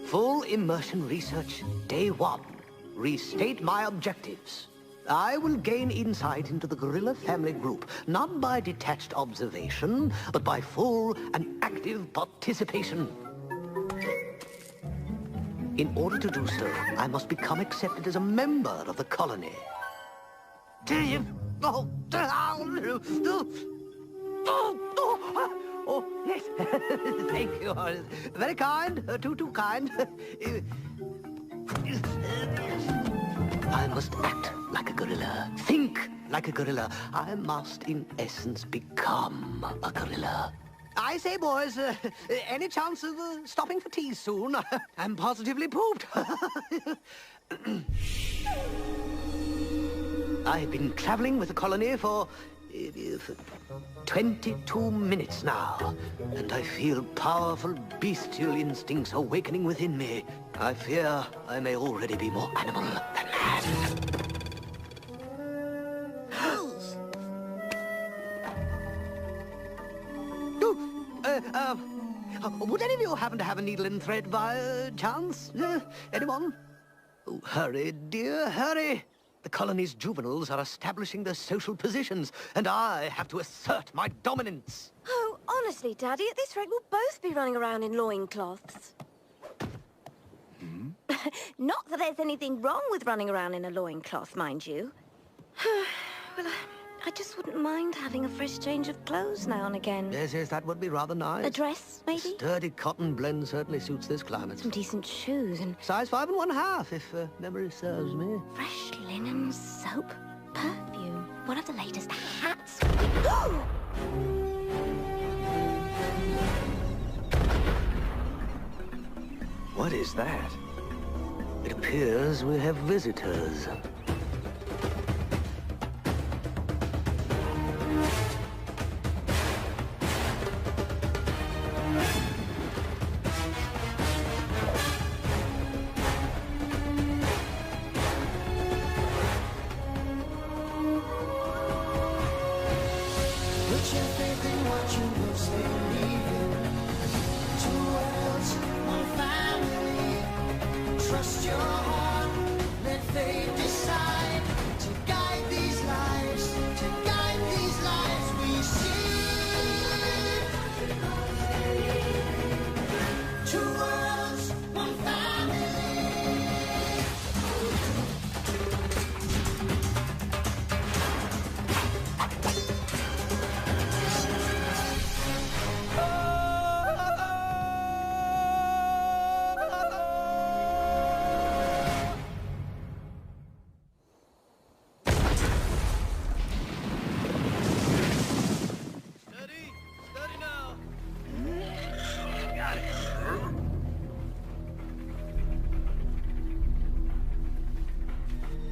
Full immersion research, day 1. Restate my objectives. I will gain insight into the gorilla family group, not by detached observation, but by full and active participation. In order to do so, I must become accepted as a member of the colony. Oh, yes. Thank you. Very kind. Too kind. I must act like a gorilla. Think like a gorilla. I must, in essence, become a gorilla. I say, boys, any chance of stopping for tea soon? I'm positively pooped. I've been traveling with the colony for 22 minutes now, and I feel powerful bestial instincts awakening within me. I fear I may already be more animal than man. Would any of you happen to have a needle and thread by chance? Anyone? Oh, hurry, dear, hurry. The colony's juveniles are establishing their social positions, and I have to assert my dominance. Oh, honestly, Daddy, at this rate we'll both be running around in loincloths. Not that there's anything wrong with running around in a loincloth, mind you. Well, I just wouldn't mind having a fresh change of clothes now and again. Yes, that would be rather nice. A dress, maybe? Sturdy cotton blend certainly suits this climate. Some decent shoes and... Size 5 1/2, if memory serves me. Fresh linen, soap, perfume. One of the latest hats. What is that? It appears we have visitors. Trust your heart, let fate decide to guide these lives, we see. Two worlds, one family.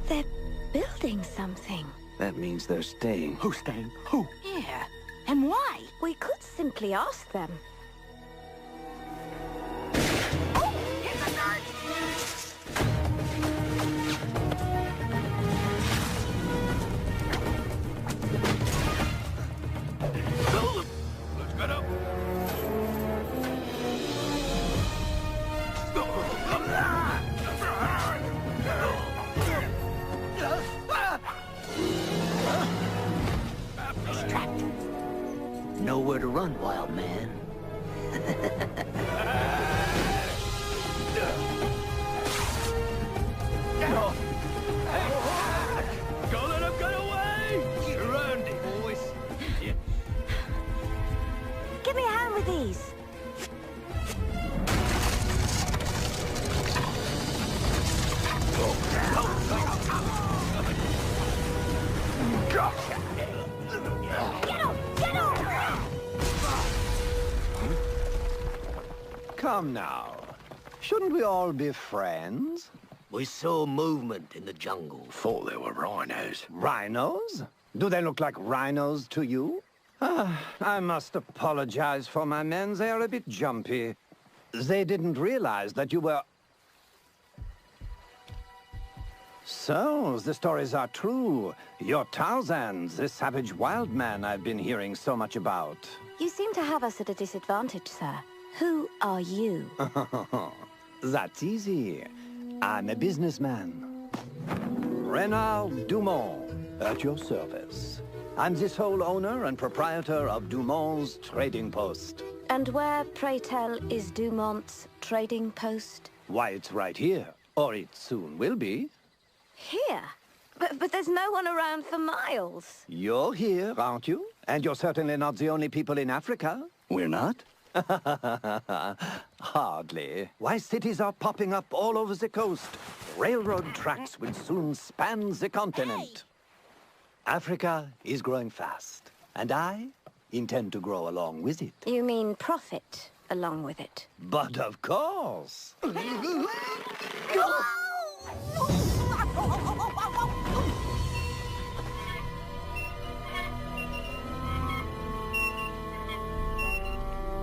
They're building something. That means they're staying. Who's staying? Who? Yeah. And why? We could simply ask them. Oh! It's a knife! Let's get up. Trapped. Nowhere to run, wild man. Go, let him get away! Surrounded, boys. Give me a hand with these. Come now. Shouldn't we all be friends? We saw movement in the jungle. Thought they were rhinos. Rhinos? Do they look like rhinos to you? I must apologize for my men. They are a bit jumpy. They didn't realize that you were... So, the stories are true. You're Tarzan, the savage wild man I've been hearing so much about. You seem to have us at a disadvantage, sir. Who are you? That's easy. I'm a businessman. Renard Dumont, at your service. I'm the sole owner and proprietor of Dumont's Trading Post. And where, pray tell, is Dumont's trading post? Why, it's right here. Or it soon will be. Here? But there's no one around for miles. You're here, aren't you? And you're certainly not the only people in Africa. We're not? Hardly. Why, cities are popping up all over the coast. Railroad tracks will soon span the continent. Hey! Africa is growing fast, and I intend to grow along with it. You mean profit along with it? But of course.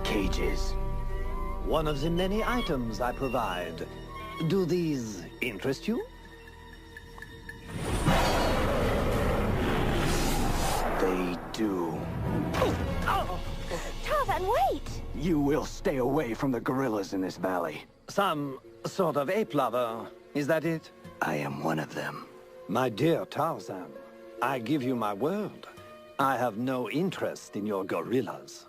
Cages. One of the many items I provide. Do these interest you? They do. Tarzan, wait! You will stay away from the gorillas in this valley. Some sort of ape lover, is that it? I am one of them. My dear Tarzan, I give you my word. I have no interest in your gorillas.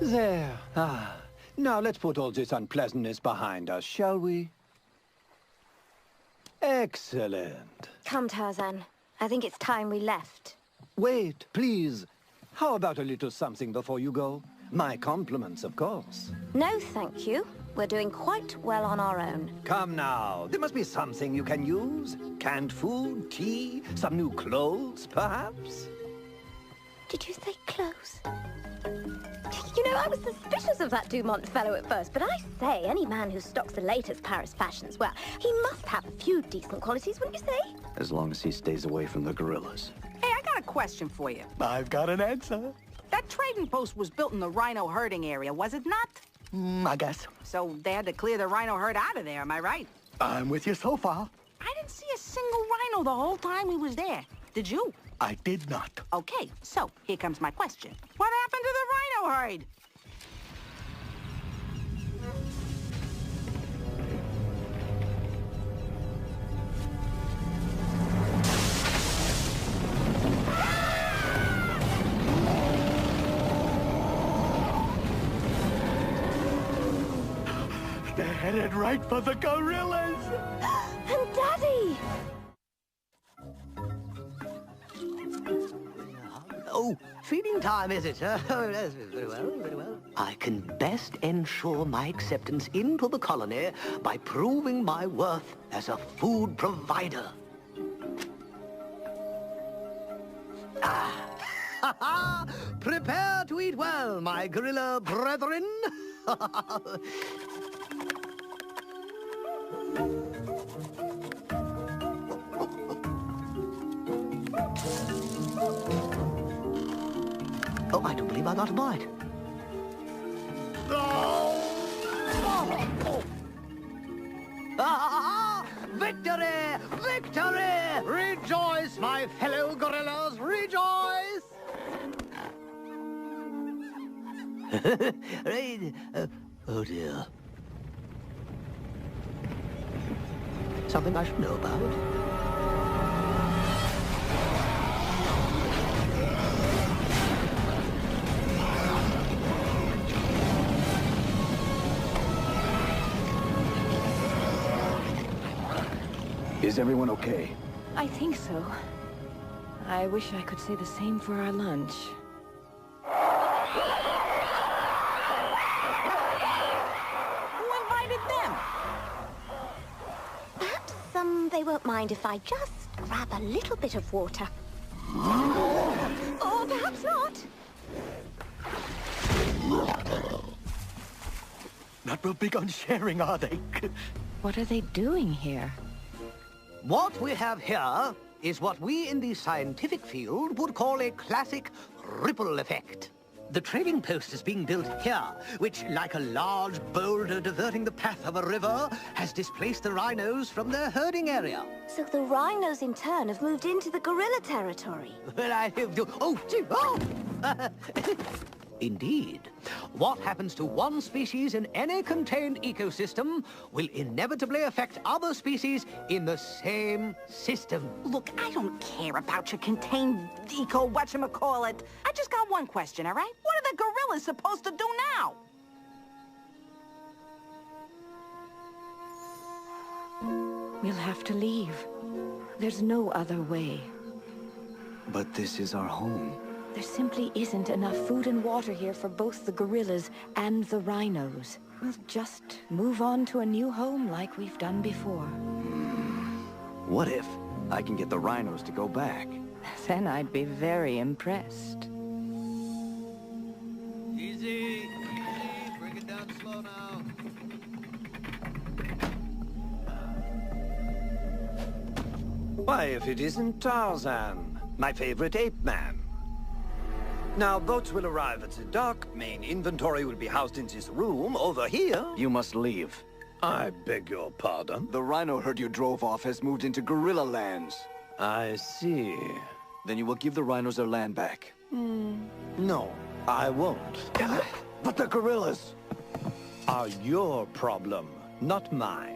There. Now let's put all this unpleasantness behind us, shall we? Excellent. Come, Tarzan. I think it's time we left. Wait, please. How about a little something before you go? My compliments, of course. No, thank you. We're doing quite well on our own. Come now. There must be something you can use. Canned food, tea, some new clothes, perhaps? Did you say clothes? You know, I was suspicious of that Dumont fellow at first, but I say, any man who stocks the latest Paris fashions, well, he must have a few decent qualities, wouldn't you say? As long as he stays away from the gorillas. Hey, I got a question for you. I've got an answer. That trading post was built in the rhino herding area, was it not? I guess. So they had to clear the rhino herd out of there, am I right? I'm with you so far. I didn't see a single rhino the whole time we was there. Did you? I did not. Okay, so here comes my question. What happened to the rhino herd? They're headed right for the gorillas. And Daddy! Oh, feeding time, is it? Oh, yes, very well, very well. I can best ensure my acceptance into the colony by proving my worth as a food provider. Prepare to eat well, my gorilla brethren. Oh, I do believe I got a bite. Victory! Victory! Rejoice, my fellow gorillas, rejoice! Oh dear. Something I should know about? Is everyone okay? I think so. I wish I could say the same for our lunch. Who invited them? Perhaps they won't mind if I just grab a little bit of water. Or perhaps not. Not real big on sharing, are they? What are they doing here? What we have here is what we in the scientific field would call a classic ripple effect. The trading post is being built here, which, like a large boulder diverting the path of a river, has displaced the rhinos from their herding area. So the rhinos, in turn, have moved into the gorilla territory. Well, I have to... Oh, gee, oh! Indeed. What happens to one species in any contained ecosystem will inevitably affect other species in the same system. Look, I don't care about your contained eco whatchamacallit. I just got one question, all right? What are the gorillas supposed to do now? We'll have to leave. There's no other way. But this is our home. There simply isn't enough food and water here for both the gorillas and the rhinos. We'll just move on to a new home like we've done before. What if I can get the rhinos to go back? Then I'd be very impressed. Easy, easy. Bring it down slow now. Why, if it isn't Tarzan, my favorite ape man. Now, boats will arrive at the dock. Main inventory will be housed in this room over here. You must leave. I beg your pardon? The rhino herd you drove off has moved into gorilla lands. I see. Then you will give the rhinos their land back. No, I won't. But the gorillas! Are your problem, not mine.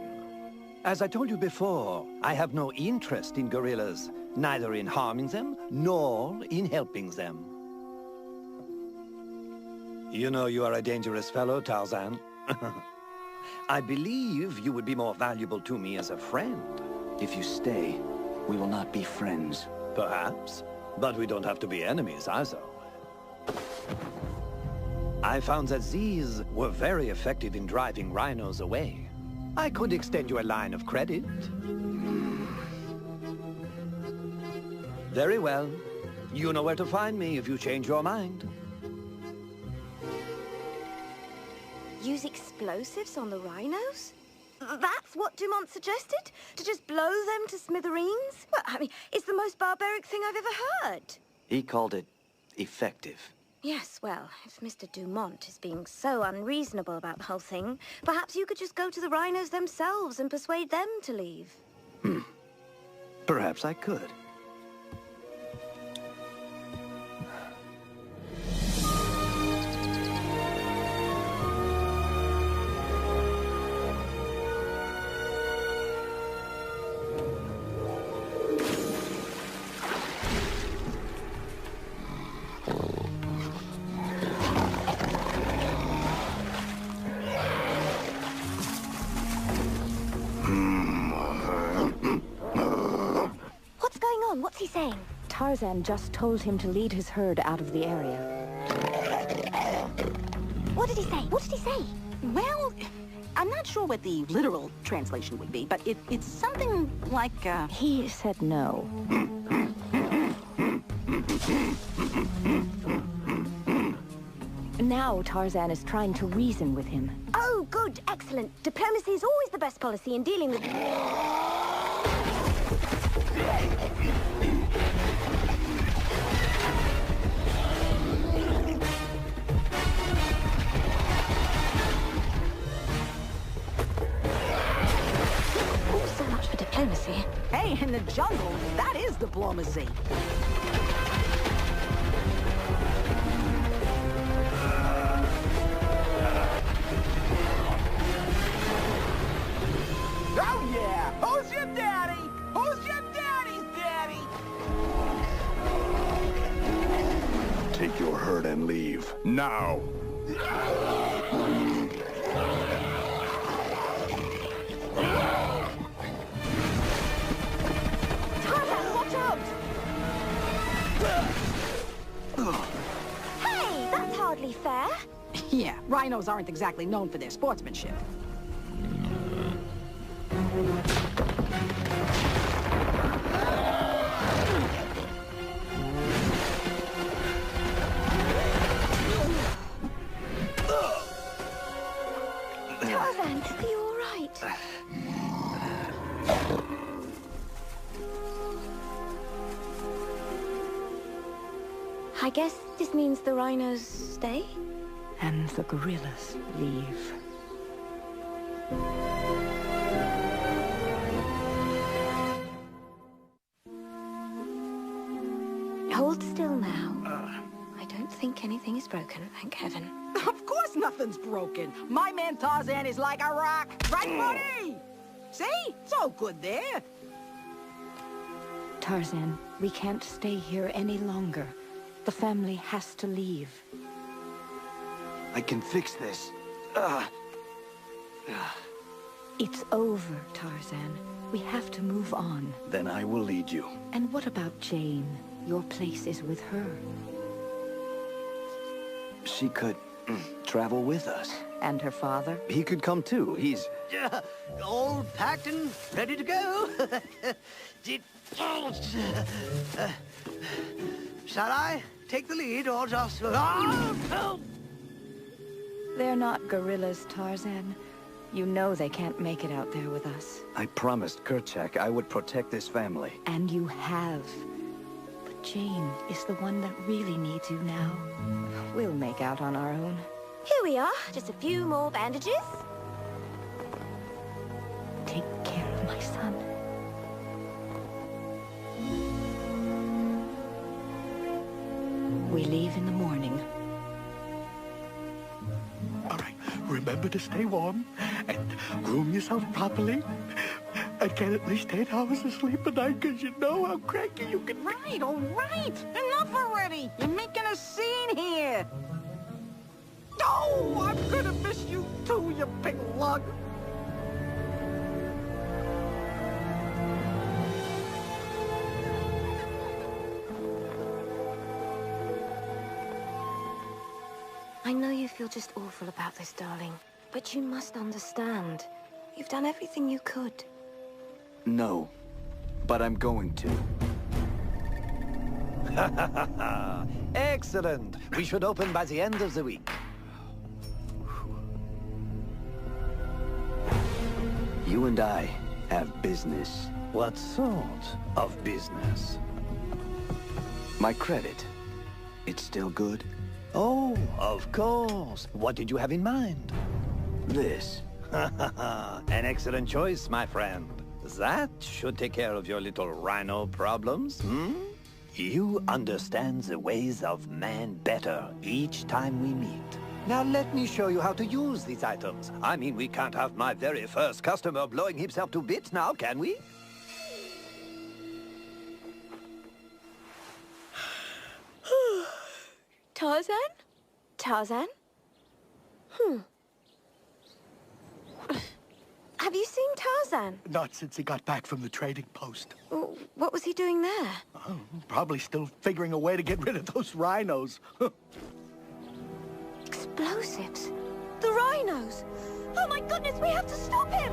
As I told you before, I have no interest in gorillas, neither in harming them, nor in helping them. You know you are a dangerous fellow, Tarzan. I believe you would be more valuable to me as a friend. If you stay, we will not be friends. Perhaps, but we don't have to be enemies either. I found that these were very effective in driving rhinos away. I could extend you a line of credit. Very well. You know where to find me if you change your mind. Use explosives on the rhinos? That's what Dumont suggested? To just blow them to smithereens? Well, I mean, it's the most barbaric thing I've ever heard. He called it effective. Yes, well, if Mr. Dumont is being so unreasonable about the whole thing, perhaps you could just go to the rhinos themselves and persuade them to leave. Perhaps I could. What's he saying? Tarzan just told him to lead his herd out of the area. What did he say? What did he say? Well, I'm not sure what the literal translation would be, but it's something like, He said no. Now Tarzan is trying to reason with him. Oh, good, excellent. Diplomacy is always the best policy in dealing with... Oh, so much for diplomacy. hey, in the jungle, that is diplomacy. Oh, yeah! Who's your daddy? Who's your daddy's daddy? Take your herd and leave. Now! Tarzan, watch out! Hey, that's hardly fair. Yeah, rhinos aren't exactly known for their sportsmanship. Tarzan, are you all right? I guess this means the rhinos stay? And the gorillas leave. Hold still now. I don't think anything is broken, thank heaven. Of course nothing's broken. My man Tarzan is like a rock. Right, buddy? See? It's all good there. Tarzan, we can't stay here any longer. The family has to leave. I can fix this. It's over, Tarzan. We have to move on. Then I will lead you. And what about Jane? Your place is with her. She could travel with us. And her father? He could come too. He's... Yeah, all packed and ready to go. Shall I take the lead or just... They're not gorillas, Tarzan. You know they can't make it out there with us. I promised Kerchak I would protect this family. And you have. But Jane is the one that really needs you now. We'll make out on our own. Here we are, just a few more bandages. Take care of my son. We leave in the morning. All right, remember to stay warm and groom yourself properly. And get at least 8 hours of sleep a night, because you know how cranky you can be. Right, all right. Enough already. You're making a scene here. Oh, I'm gonna miss you too, you big lug. I know you feel just awful about this, darling. But you must understand. You've done everything you could. No, but I'm going to. Excellent. We should open by the end of the week. You and I have business. What sort of business? My credit, it's still good? Oh, of course. What did you have in mind? This. An excellent choice, my friend. That should take care of your little rhino problems, hmm? You understand the ways of man better each time we meet. Now let me show you how to use these items. I mean, we can't have my very first customer blowing himself to bits now, can we? Tarzan? Tarzan? Have you seen Tarzan? Not since he got back from the trading post. What was he doing there? Oh, probably still figuring a way to get rid of those rhinos. Explosives? The rhinos? Oh my goodness, we have to stop him!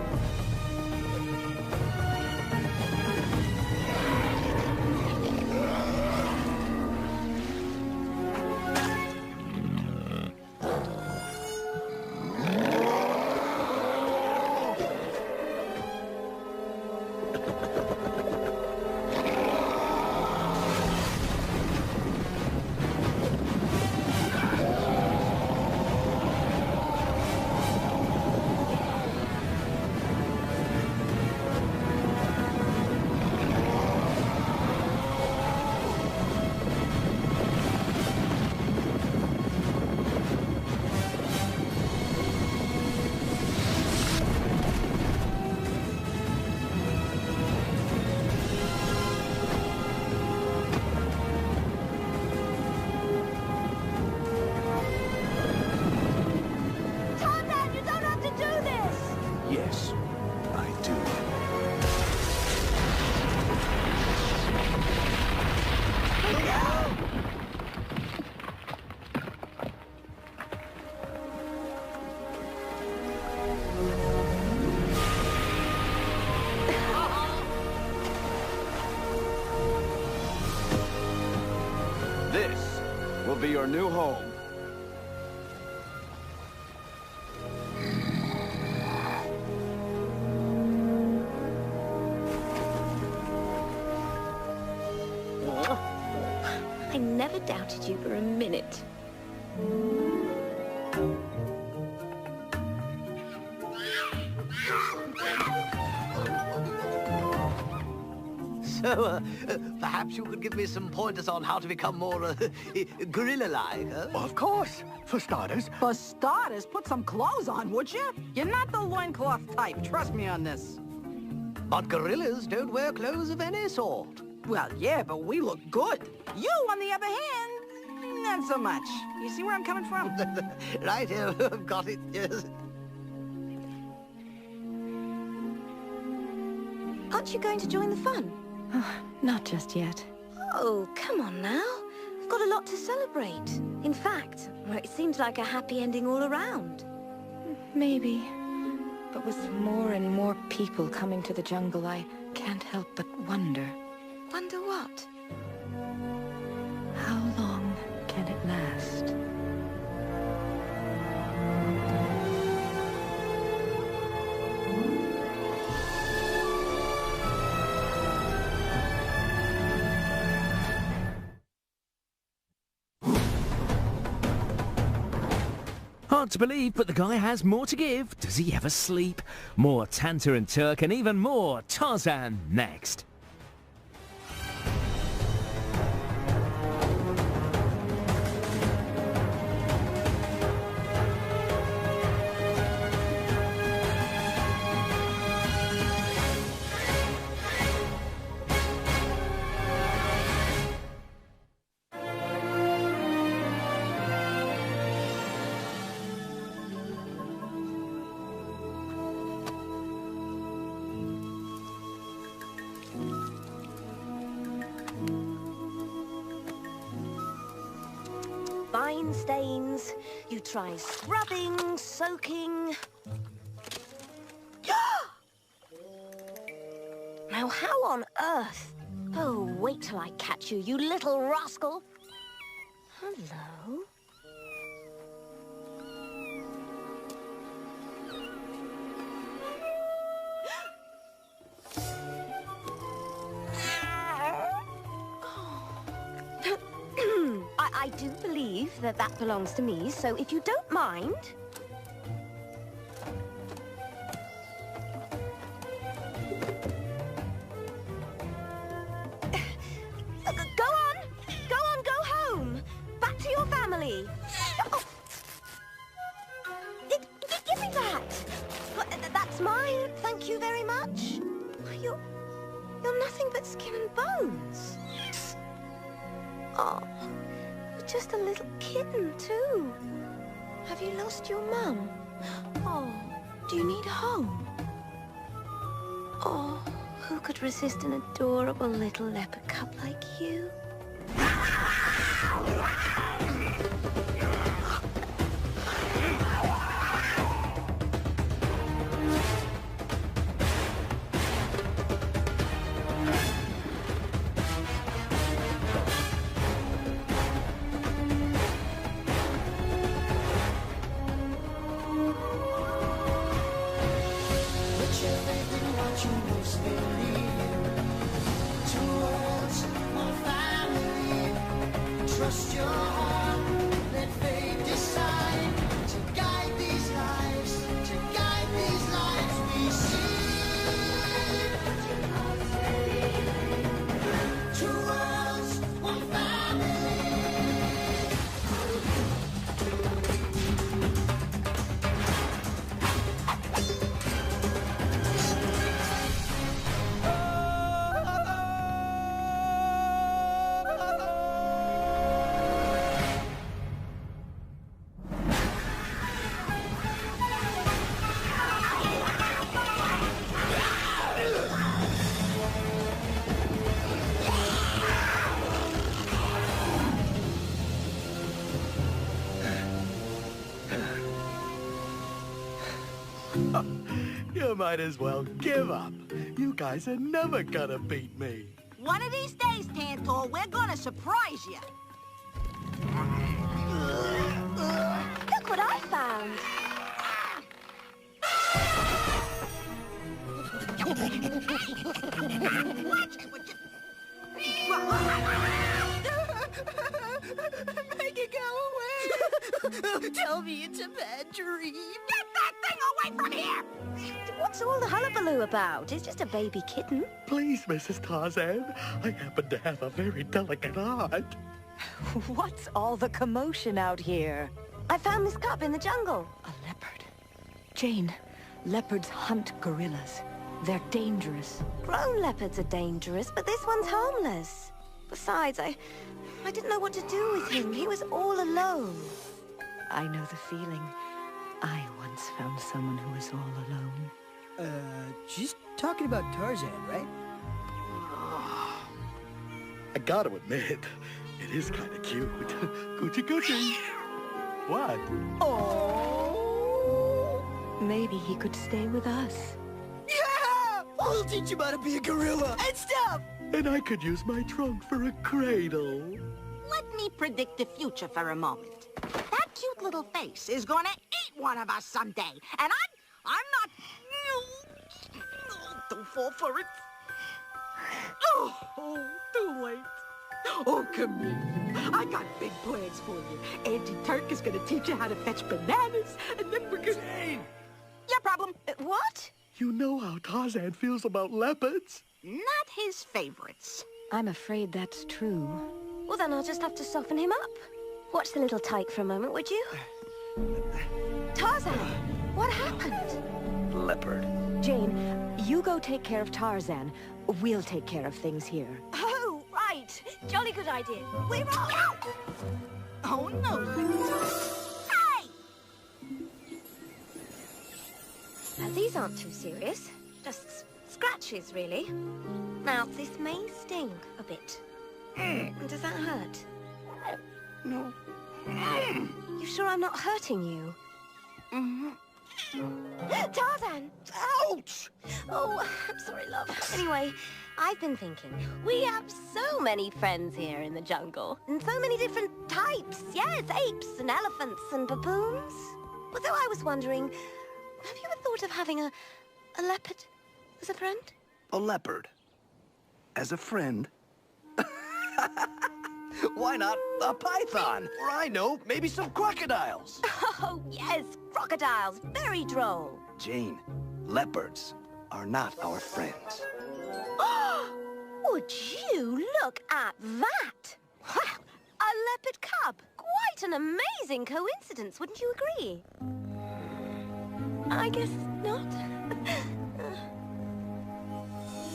Yes, I do. This will be your new home. I never doubted you for a minute. So, perhaps you could give me some pointers on how to become more gorilla-like, huh? Of course. For starters, For starters, put some clothes on, would you? You're not the loincloth type. Trust me on this. But gorillas don't wear clothes of any sort. Well, yeah, but we look good. You, on the other hand, not so much. You see where I'm coming from? Right here, I've got it, yes. Aren't you going to join the fun? Not just yet. Oh, come on now. We've got a lot to celebrate. In fact, it seems like a happy ending all around. Maybe. But with more and more people coming to the jungle, I can't help but wonder. Wonder what? How long can it last? Hard to believe, but the guy has more to give. Does he ever sleep? More Tanta and Turk and even more Tarzan next. Fine stains. You try scrubbing, soaking. Now, how on earth? Oh, wait till I catch you, you little rascal. Hello? I do believe that that belongs to me, so if you don't mind... Go home! Back to your family! Oh. Give me that! That's mine, thank you very much. You're nothing but skin and bones. Oh, you're just a little kitten, too. Have you lost your mum? Oh, do you need a home? Oh, who could resist an adorable little leopard cub like you? Trust your heart, let fate decide to guide these lives, we see. Two worlds, one family. You might as well give up. You guys are never gonna beat me. One of these days, Tantor, we're gonna surprise you. Look what I found! Tell me it's a bad dream. Get that thing away from here! What's all the hullabaloo about? It's just a baby kitten. Please, Mrs. Tarzan, I happen to have a very delicate heart. What's all the commotion out here? I found this cub in the jungle. A leopard. Jane, leopards hunt gorillas. They're dangerous. Grown leopards are dangerous, but this one's harmless. Besides, I didn't know what to do with him. He was all alone. I know the feeling. I once found someone who was all alone. She's talking about Tarzan, right? I gotta admit, it is kind of cute. Coochie coochie. What? Oh! Maybe he could stay with us. Yeah! We'll teach him how to be a gorilla and stuff! And I could use my trunk for a cradle. Let me predict the future for a moment. That cute little face is gonna eat one of us someday, and I'm not... Don't fall for it. Oh, too late. Oh, come here. I got big plans for you. Auntie Turk is gonna teach you how to fetch bananas, and then we're gonna... Jane! Your problem. What? You know how Tarzan feels about leopards. Not his favorites. I'm afraid that's true. Well, then I'll just have to soften him up. Watch the little tyke for a moment, would you? Tarzan, what happened? Leopard. Jane, you go take care of Tarzan. We'll take care of things here. Oh, right. Jolly good idea. We're off. Oh, no. Hey! Now, these aren't too serious. Just scratches, really. Now, this may sting a bit. Does that hurt? No. You sure I'm not hurting you? Tarzan! Ouch! Oh, I'm sorry, love. Anyway, I've been thinking, we have so many friends here in the jungle. And so many different types. Yes, apes and elephants and baboons. Well, so I was wondering, have you ever thought of having a leopard as a friend? A leopard. As a friend? Why not a python? Or I know, maybe some crocodiles. Oh, yes, crocodiles. Very droll. Jane, leopards are not our friends. Would you look at that? Wow, a leopard cub. Quite an amazing coincidence, wouldn't you agree? I guess not.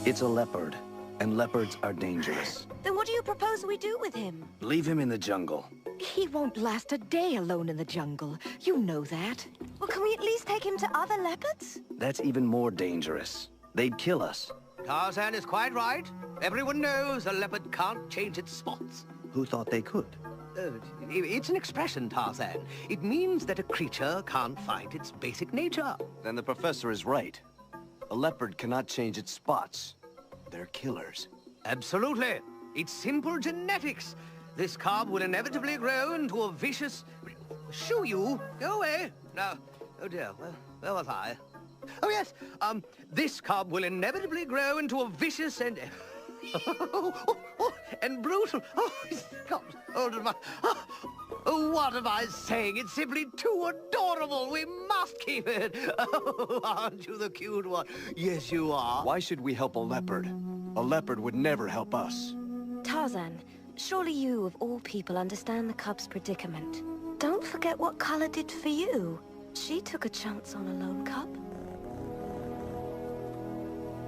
It's a leopard, and leopards are dangerous. Then what do you propose we do with him? Leave him in the jungle. He won't last a day alone in the jungle. You know that. Well, can we at least take him to other leopards? That's even more dangerous. They'd kill us. Tarzan is quite right. Everyone knows a leopard can't change its spots. Who thought they could? It's an expression, Tarzan. It means that a creature can't find its basic nature. Then the professor is right. A leopard cannot change its spots. They're killers. Absolutely. It's simple genetics. This cub will inevitably grow into a vicious... Shoo you! Go away! No. Oh dear, where was I? Oh yes, this cub will inevitably grow into a vicious and... and brutal... Oh, he's got hold of my... Oh, what am I saying? It's simply too adorable. We must keep it. Oh, aren't you the cute one? Yes, you are. Why should we help a leopard? A leopard would never help us. Tarzan, surely you, of all people, understand the cub's predicament. Don't forget what Kala did for you. She took a chance on a lone cub.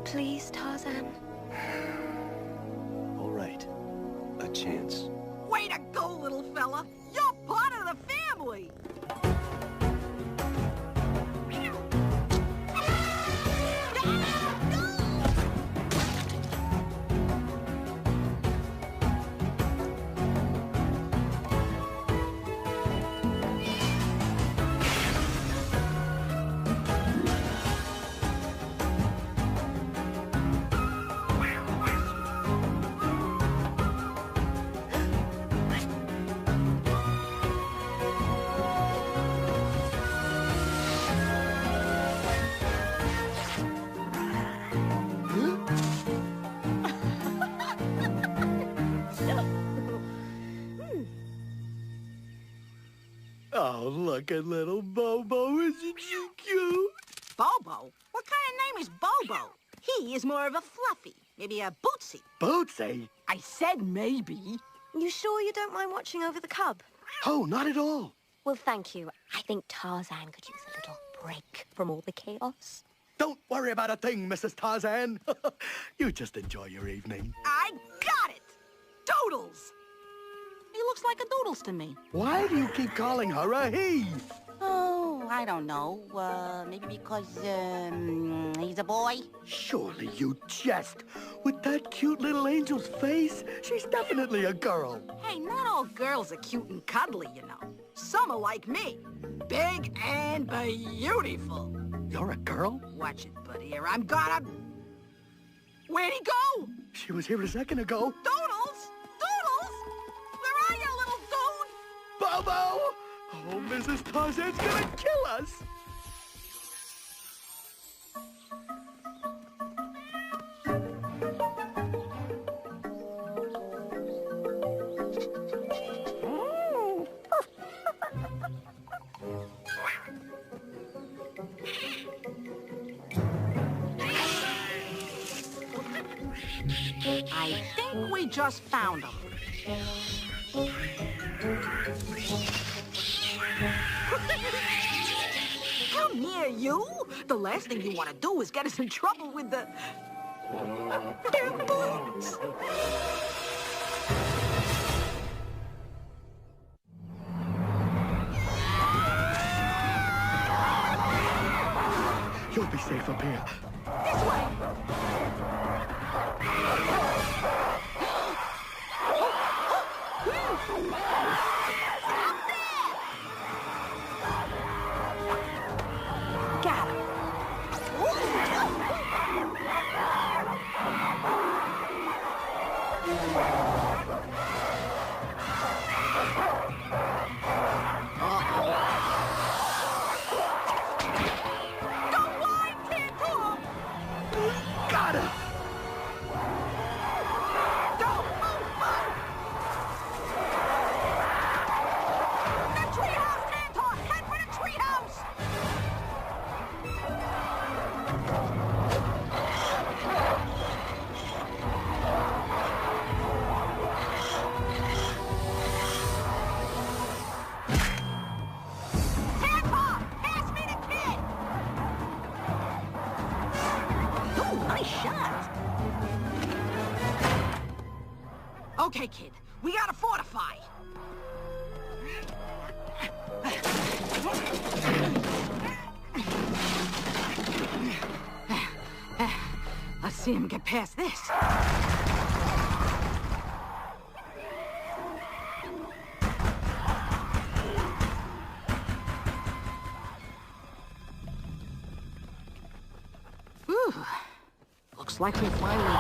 Please, Tarzan. All right. A chance. Way to go, little fella. You're part of the family. Oh, look at little Bobo. Isn't she cute? Bobo? What kind of name is Bobo? He is more of a fluffy. Maybe a Bootsy. Bootsy? I said maybe. You sure you don't mind watching over the cub? Oh, not at all. Well, thank you. I think Tarzan could use a little break from all the chaos. Don't worry about a thing, Mrs. Tarzan. You just enjoy your evening. I got it! Doodles! He looks like a Doodles to me. Why do you keep calling her a he? Oh, I don't know. Maybe because, he's a boy? Surely you jest. With that cute little angel's face, she's definitely a girl. Hey, not all girls are cute and cuddly, you know. Some are like me. Big and beautiful. You're a girl? Watch it, buddy, or I'm gonna... Where'd he go? She was here a second ago. Doodles! Doodles! Where are you, little dude? Bobo! Oh, Mrs. Tarzan's gonna kill us! I think we just found him. Come near you? The last thing you want to do is get us in trouble with their boots. You'll be safe up here. This way. Got him. Don't whine, Tantor! Got him! Don't move! The treehouse, Tantor! Head for the treehouse! Tantor! Pass me the kid! Ooh, nice shot! Okay, kid. We gotta fortify. Let's see him get past this. Whew. Looks like we finally...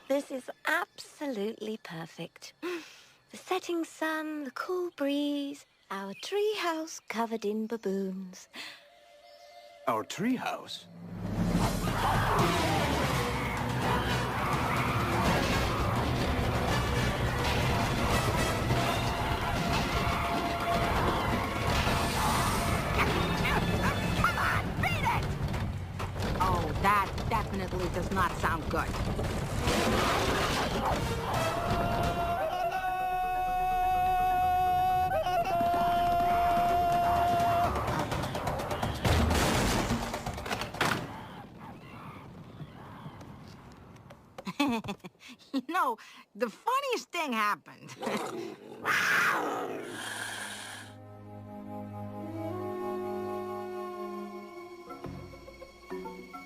This is absolutely perfect. The setting sun, the cool breeze, our treehouse covered in baboons. Our treehouse? Come on, beat it! Oh, that definitely does not sound good. You know, the funniest thing happened.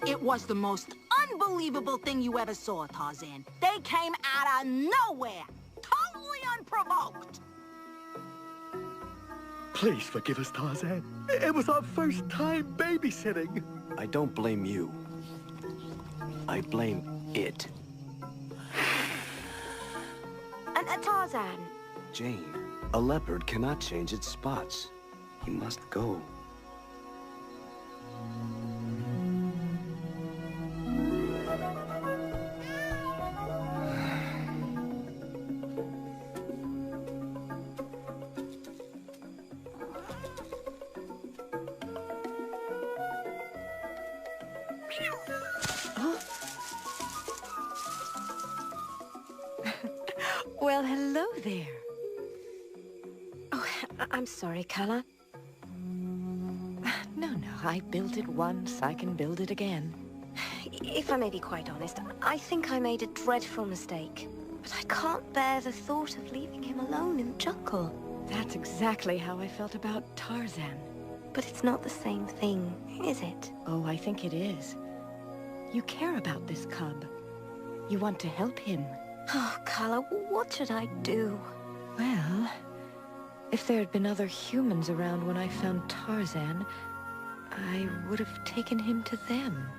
It was the most unbelievable thing you ever saw, Tarzan. They came out of nowhere, totally unprovoked. Please forgive us, Tarzan. It was our first time babysitting. I don't blame you. I blame it. And Tarzan. Jane, a leopard cannot change its spots. He must go. Well, hello there. Oh, I'm sorry, Kala. No, I built it once. I can build it again. If I may be quite honest, I think I made a dreadful mistake. But I can't bear the thought of leaving him alone in the jungle. That's exactly how I felt about Tarzan. But it's not the same thing, is it? Oh, I think it is. You care about this cub. You want to help him. Oh, Kala, what should I do? Well, if there had been other humans around when I found Tarzan, I would have taken him to them.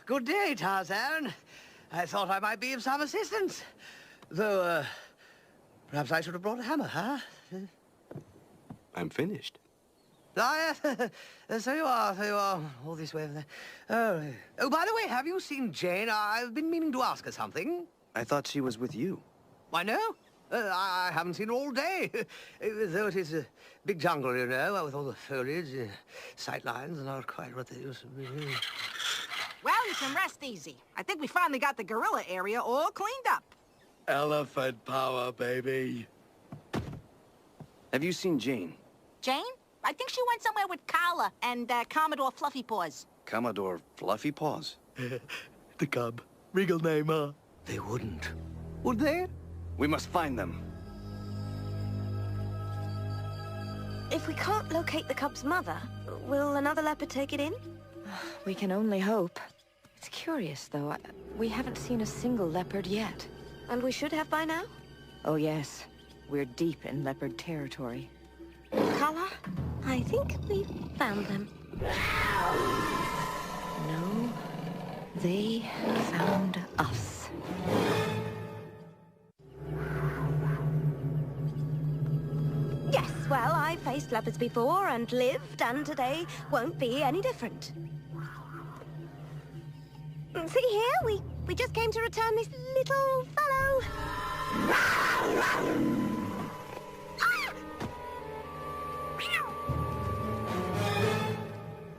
Good day, Tarzan. I thought I might be of some assistance. Though, perhaps I should have brought a hammer, huh? I'm finished. Ah, yes. So you are. All this way. Oh, by the way, have you seen Jane? I've been meaning to ask her something. I thought she was with you. I know. I haven't seen her all day. Though it is a big jungle, you know, with all the foliage, sight lines are not quite what they used to be. Well, you can rest easy. I think we finally got the gorilla area all cleaned up. Elephant power, baby. Have you seen Jane? Jane? I think she went somewhere with Kala and Commodore Fluffy Paws. Commodore Fluffy Paws? The cub. Regal name, huh? They wouldn't. Would they? We must find them. If we can't locate the cub's mother, will another leopard take it in? We can only hope. It's curious, though. We haven't seen a single leopard yet. And we should have by now? Oh, yes. We're deep in leopard territory. Kala, I think we've found them. No, they found us. Yes, well, I faced leopards before and lived, and today won't be any different. See here, we just came to return this little fellow.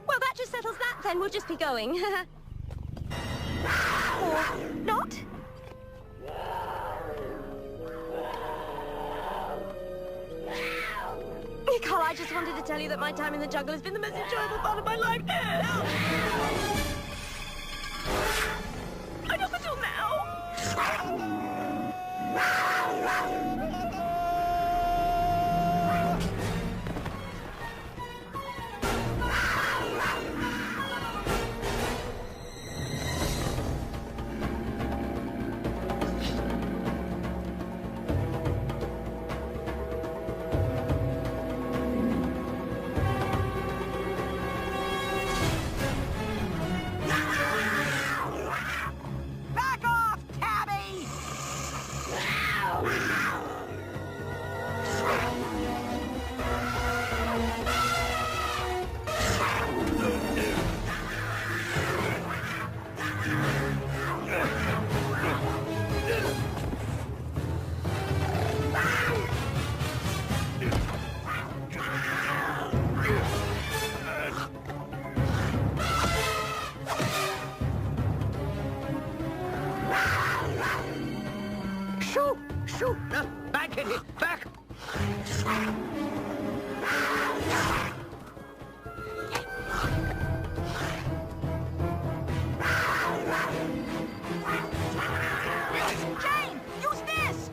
Well, that just settles that then. We'll just be going. Or not. Carl, I just wanted to tell you that my time in the jungle has been the most enjoyable part of my life. I know until now. Back off, Tabby! Shoot! Shoot! Back in it! Back! Jane, use this!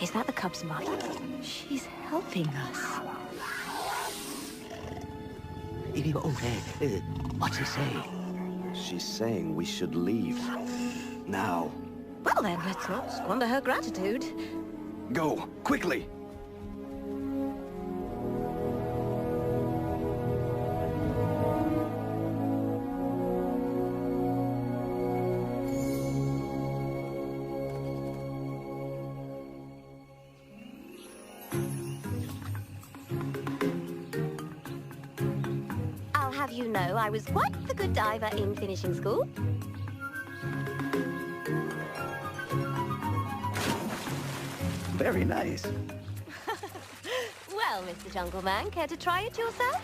Is that the cub's mother? She's helping us. What's he say? She's saying we should leave. Now. Well then, let's not squander her gratitude. Go, quickly! I'll have you know I was quite the good diver in finishing school. Very nice. Well, Mr. Jungle Man, care to try it yourself?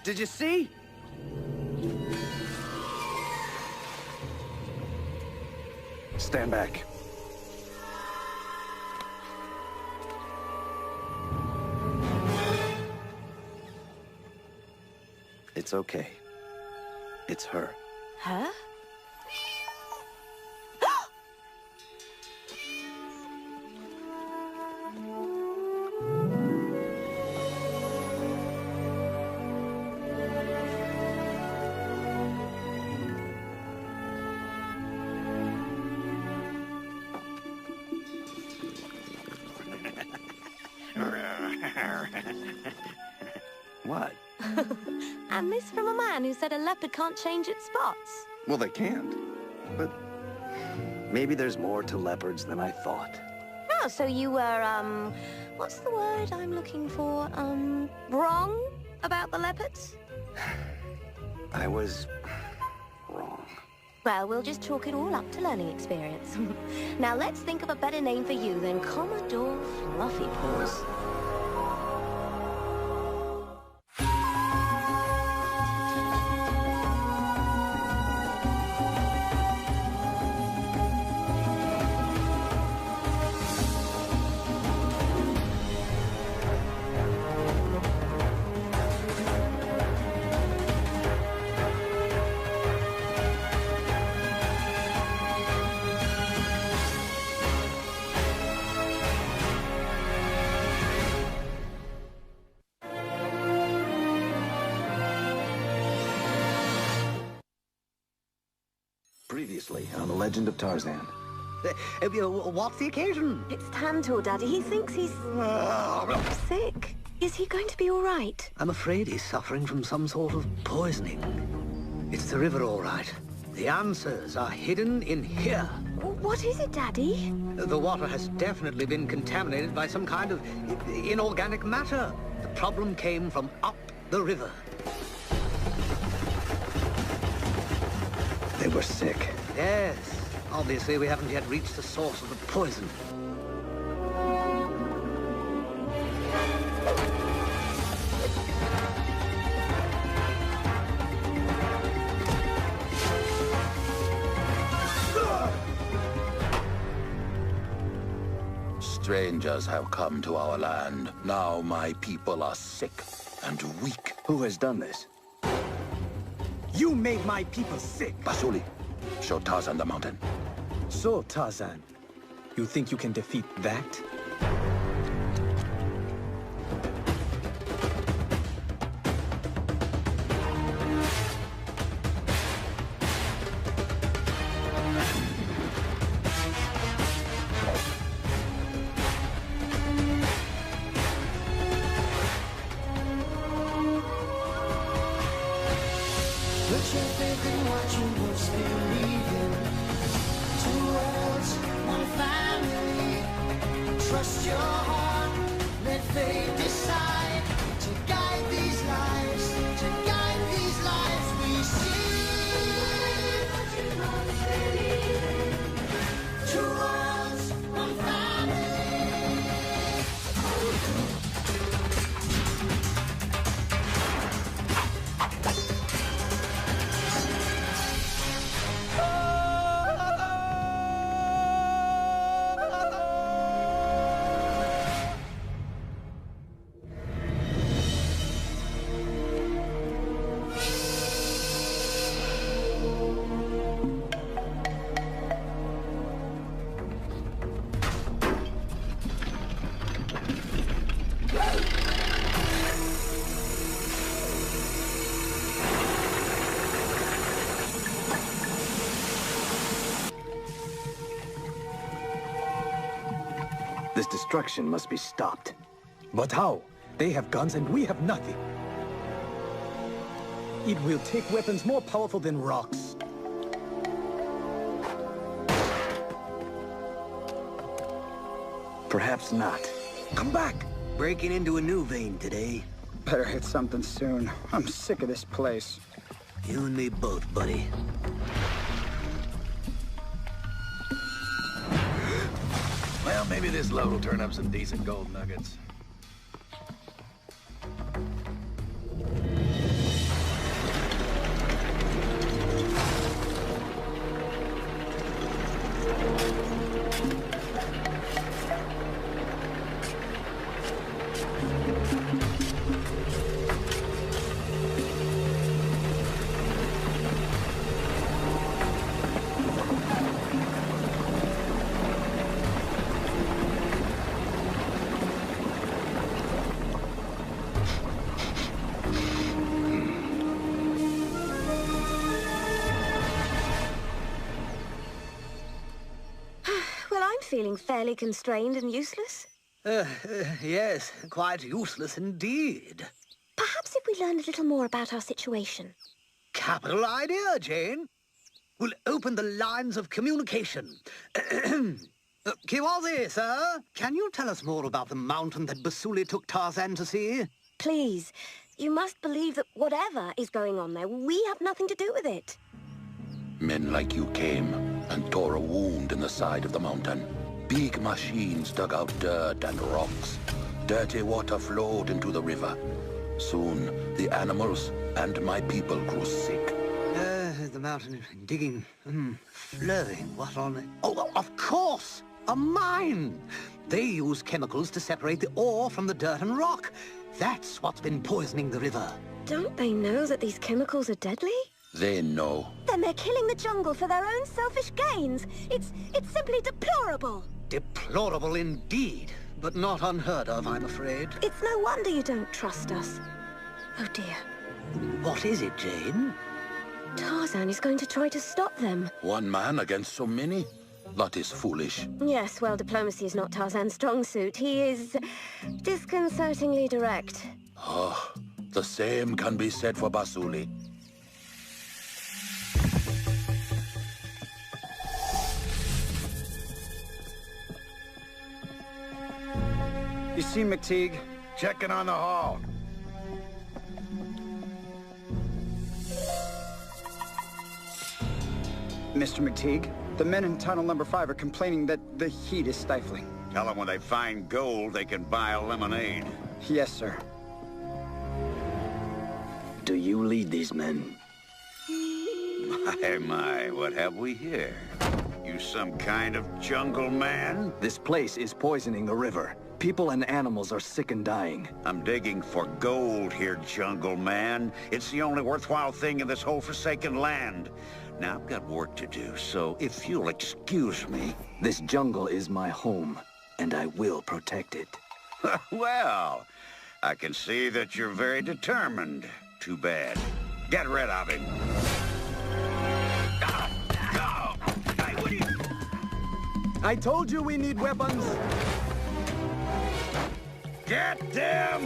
Did you see? Stand back. It's okay. It's her. Her? What? And this from a man who said a leopard can't change its spots. Well, they can't. But maybe there's more to leopards than I thought. Oh, so you were, what's the word I'm looking for? Wrong about the leopards? I was wrong. Well, we'll just chalk it all up to learning experience. Now let's think of a better name for you than Commodore Fluffy Paws. Previously on The Legend of Tarzan. What's the occasion? It's Tantor, Daddy. He thinks he's sick. Is he going to be all right? I'm afraid he's suffering from some sort of poisoning. It's the river, all right. The answers are hidden in here. What is it, Daddy? The water has definitely been contaminated by some kind of inorganic matter. The problem came from up the river. They were sick. Yes. Obviously, we haven't yet reached the source of the poison. Strangers have come to our land. Now my people are sick and weak. Who has done this? You made my people sick. Basuli, show Tarzan the mountain. So, Tarzan, you think you can defeat that? Put your faith in what you most believe in. Two worlds, one family. Trust your heart, let fate decide to guide these lives, to guide these lives we see. What you most believe in. Two worlds, one family. This destruction must be stopped. But how? They have guns and we have nothing. It will take weapons more powerful than rocks. Perhaps not. Come back! Breaking into a new vein today. Better hit something soon. I'm sick of this place. You and me both, buddy. Well, maybe this load will turn up some decent gold nuggets. Feeling fairly constrained and useless? Yes, quite useless indeed. Perhaps if we learn a little more about our situation. Capital idea, Jane. We'll open the lines of communication. Kiwazi, sir, can you tell us more about the mountain that Basuli took Tarzan to see? Please, you must believe that whatever is going on there, we have nothing to do with it. Men like you came and tore a wound in the side of the mountain. Big machines dug out dirt and rocks. Dirty water flowed into the river. Soon, the animals and my people grew sick. The mountain digging, flowing, what on... Oh, of course! A mine! They use chemicals to separate the ore from the dirt and rock. That's what's been poisoning the river. Don't they know that these chemicals are deadly? They know. Then they're killing the jungle for their own selfish gains. It's simply deplorable. Deplorable indeed, but not unheard of, I'm afraid. It's no wonder you don't trust us. Oh dear. What is it, Jane? Tarzan is going to try to stop them. One man against so many? That is foolish. Yes, well, diplomacy is not Tarzan's strong suit. He is disconcertingly direct. Oh, the same can be said for Basuli. You seen McTeague? Checking on the hall. Mr. McTeague, the men in tunnel number 5 are complaining that the heat is stifling. Tell them when they find gold, they can buy a lemonade. Yes, sir. Do you lead these men? My, what have we here? You some kind of jungle man? This place is poisoning the river. People and animals are sick and dying. I'm digging for gold here, jungle man. It's the only worthwhile thing in this whole forsaken land. Now, I've got work to do, so if you'll excuse me... This jungle is my home, and I will protect it. Well, I can see that you're very determined. Too bad. Get rid of him. Hey, what are you... I told you we need weapons! Get them!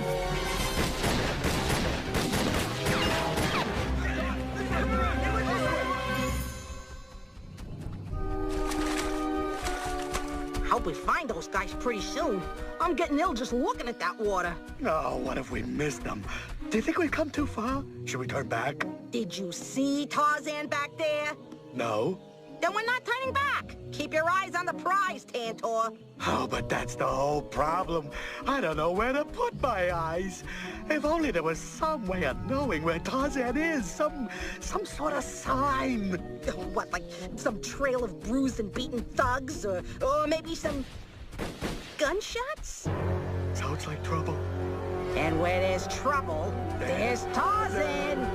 Hope we find those guys pretty soon. I'm getting ill just looking at that water. Oh, what if we missed them? Do you think we've come too far? Should we turn back? Did you see Tarzan back there? No. Then we're not turning back. Keep your eyes on the prize, Tantor. Oh, but that's the whole problem. I don't know where to put my eyes. If only there was some way of knowing where Tarzan is. Some sort of sign. What, like some trail of bruised and beaten thugs? Or maybe some gunshots? Sounds like trouble. And where there's trouble, there's Tarzan.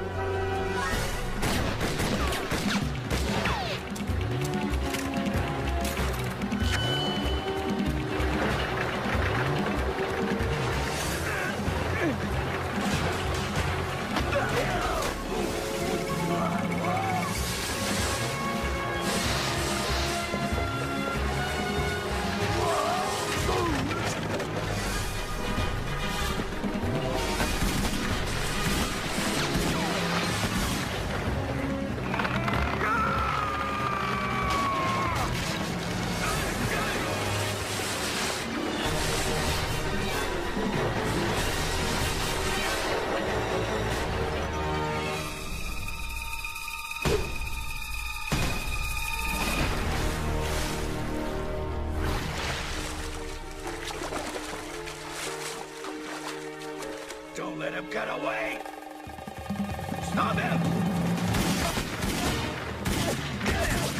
get away! Stop him! After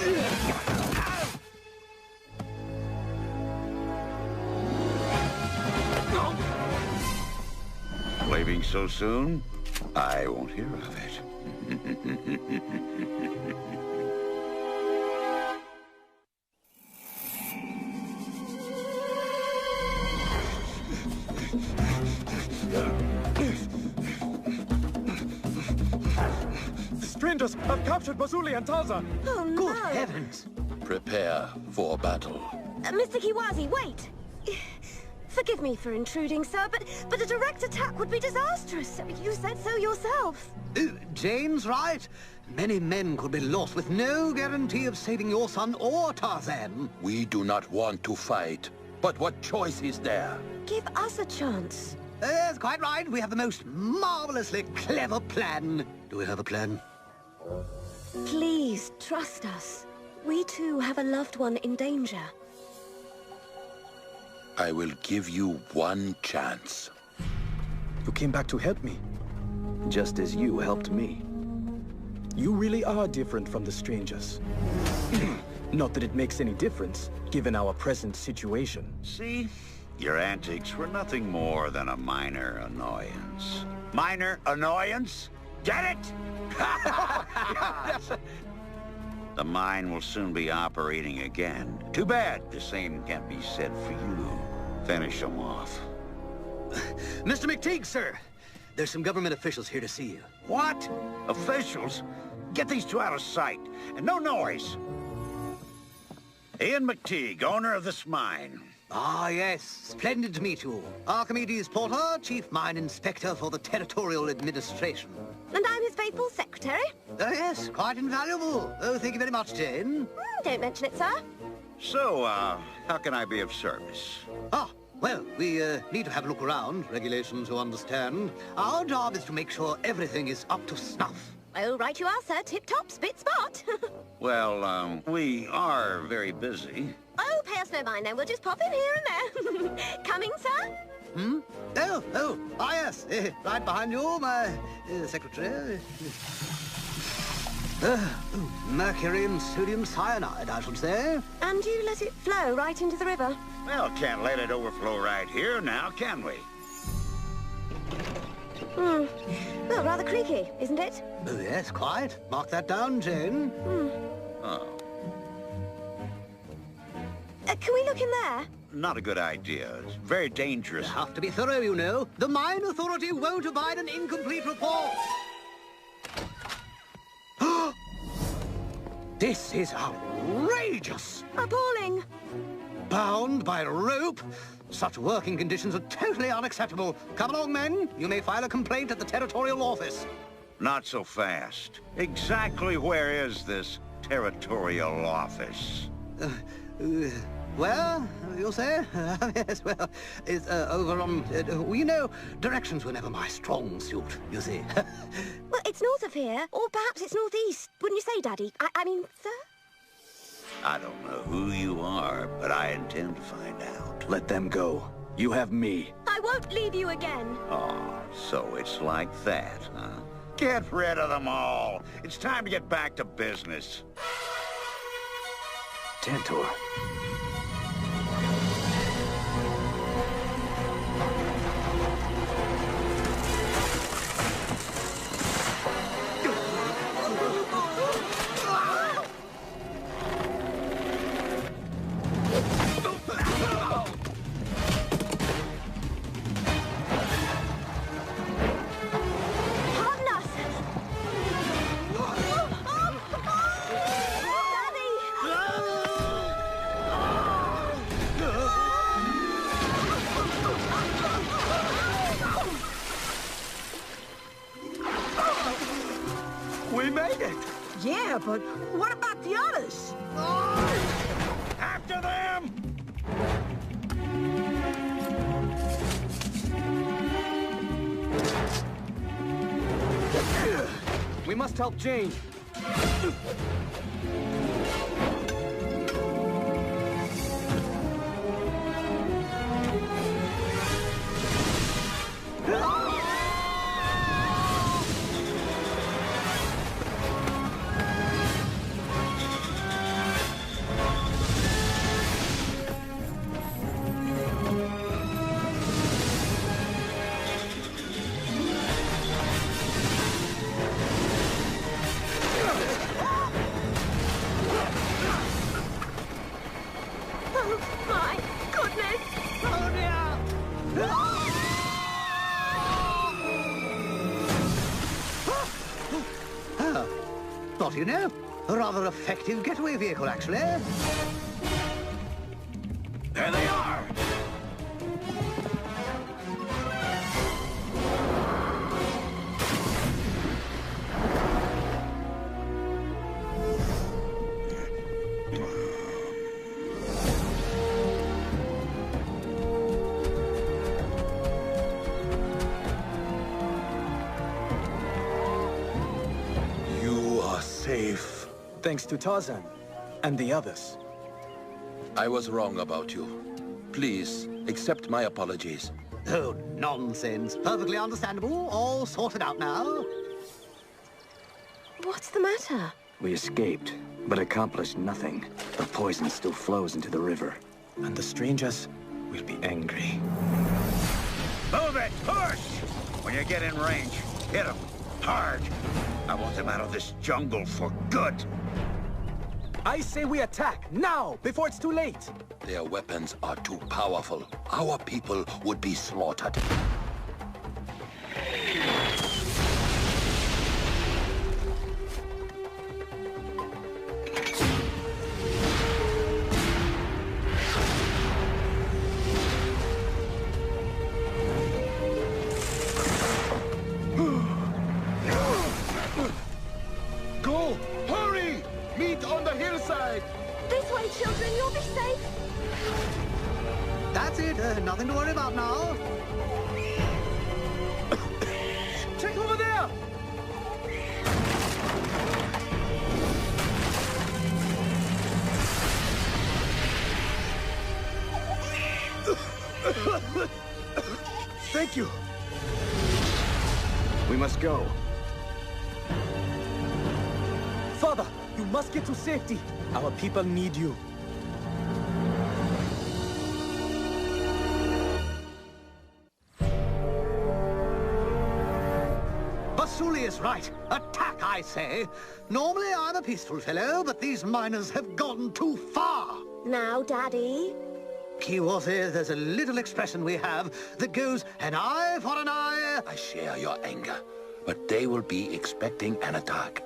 him! Leaving so soon? I won't hear of it. The strangers have captured Basuli and Tarzan. Oh, no. Good heavens! Prepare for battle. Mr. Kiwazi, wait! Forgive me for intruding, sir, but a direct attack would be disastrous. You said so yourself. Jane's right. Many men could be lost with no guarantee of saving your son or Tarzan. We do not want to fight, but what choice is there? Give us a chance. That's quite right. We have the most marvelously clever plan. Do we have a plan? Please, trust us. We too have a loved one in danger. I will give you one chance. You came back to help me. Just as you helped me. You really are different from the strangers. Not that it makes any difference, given our present situation. See? Your antics were nothing more than a minor annoyance. Minor annoyance? Get it? The mine will soon be operating again. Too bad the same can't be said for you. Finish them off. Mr. McTeague, sir. There's some government officials here to see you. What? Officials? Get these two out of sight. And no noise. Ian McTeague, owner of this mine. Ah, yes. Splendid to meet you. Archimedes Porter, Chief Mine Inspector for the Territorial Administration. And I'm his faithful secretary. Oh, yes. Quite invaluable. Oh, thank you very much, Jane. Don't mention it, sir. So, how can I be of service? Ah, well, we need to have a look around. Regulations to understand. Our job is to make sure everything is up to snuff. Oh, right you are, sir. Tip-top, spit-spot. Well, we are very busy. Oh, pay us no mind then. We'll just pop in here and there. Coming, sir? Hmm? Ah, yes. Right behind you, my secretary. Mercury and sodium cyanide, I should say. And you let it flow right into the river? Well, can't let it overflow right here now, can we? Well, rather creaky, isn't it? Oh, yes, quite. Mark that down, Jane. Oh. Can we look in there? Not a good idea. It's very dangerous. You have to be thorough, you know. The Mine Authority won't abide an incomplete report. This is outrageous! Appalling! Bound by rope? Such working conditions are totally unacceptable. Come along, men. You may file a complaint at the Territorial Office. Not so fast. Exactly where is this Territorial Office? Where, you'll say? Yes, well, it's over on... you know, directions were never my strong suit, you see. Well, it's north of here, or perhaps it's northeast. Wouldn't you say, Daddy? I mean, sir? I don't know who you are, but I intend to find out. Let them go. You have me. I won't leave you again. Oh, so it's like that, huh? Get rid of them all. It's time to get back to business. Tantor. We made it! Yeah, but what about the others? After them! We must help Jane. got, you know. A rather effective getaway vehicle, actually. There they are! You are safe. Thanks to Tarzan and the others. I was wrong about you. Please, accept my apologies. Oh, nonsense. Perfectly understandable. All sorted out now. What's the matter? We escaped, but accomplished nothing. The poison still flows into the river. And the strangers will be angry. Move it! Push! When you get in range, hit them. Hard. I want them out of this jungle for good. I say we attack, now, before it's too late! Their weapons are too powerful. Our people would be slaughtered. Go! Hurry! Meet on the hillside! This way, children, you'll be safe. That's it. Nothing to worry about now. Check over there! Thank you. We must go. Father, you must get to safety. Our people need you. Basuli is right. Attack, I say. Normally I'm a peaceful fellow, but these miners have gone too far. Now, Daddy. Kiwaze, there's a little expression we have that goes, an eye for an eye. I share your anger, but they will be expecting an attack.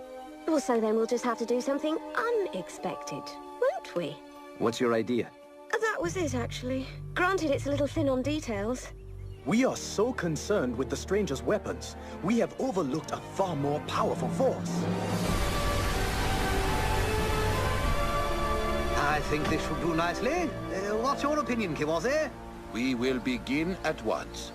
Well, so then we'll just have to do something unexpected, won't we? What's your idea? That was it, actually. Granted, it's a little thin on details. We are so concerned with the strangers' weapons, we have overlooked a far more powerful force. I think this should do nicely. What's your opinion, Kiwaze? We will begin at once.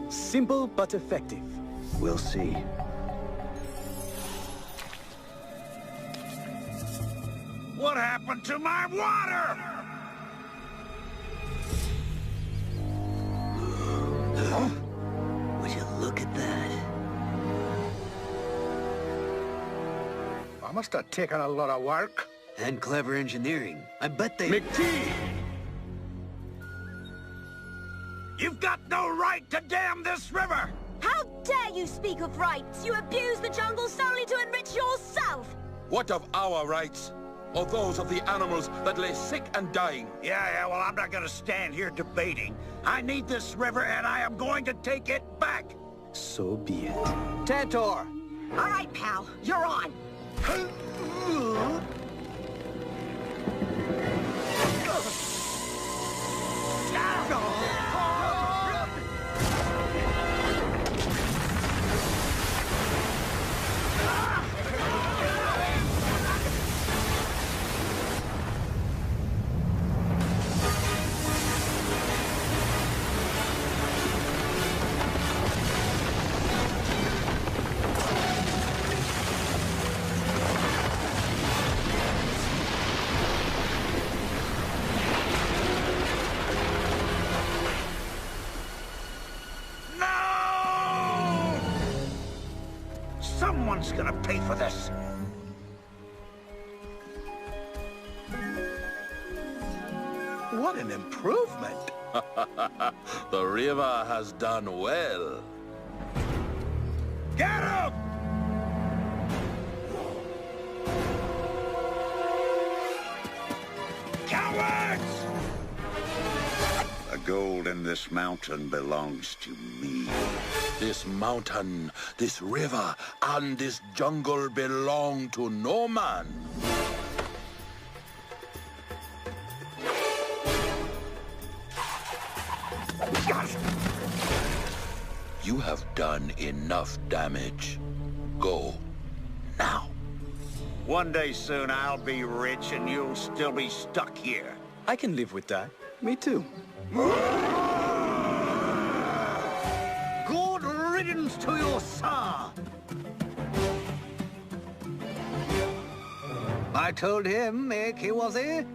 Simple but effective. We'll see. What happened to my water? Would you look at that? I must have taken a lot of work. And clever engineering. I bet they... McTee! You've got no right to dam this river! How dare you speak of rights? You abuse the jungle solely to enrich yourself! What of our rights? Or those of the animals that lay sick and dying? Yeah, well, I'm not gonna stand here debating. I need this river, and I am going to take it back! So be it. Tantor! All right, pal, you're on. Someone's gonna pay for this. What an improvement. The river has done well. Get him! Cowards! The gold in this mountain belongs to me. This mountain, this river, and this jungle belong to no man. You have done enough damage. Go. Now. One day soon I'll be rich and you'll still be stuck here. I can live with that. Me too. Good riddance to you, sir. I told him, Mick, he was he?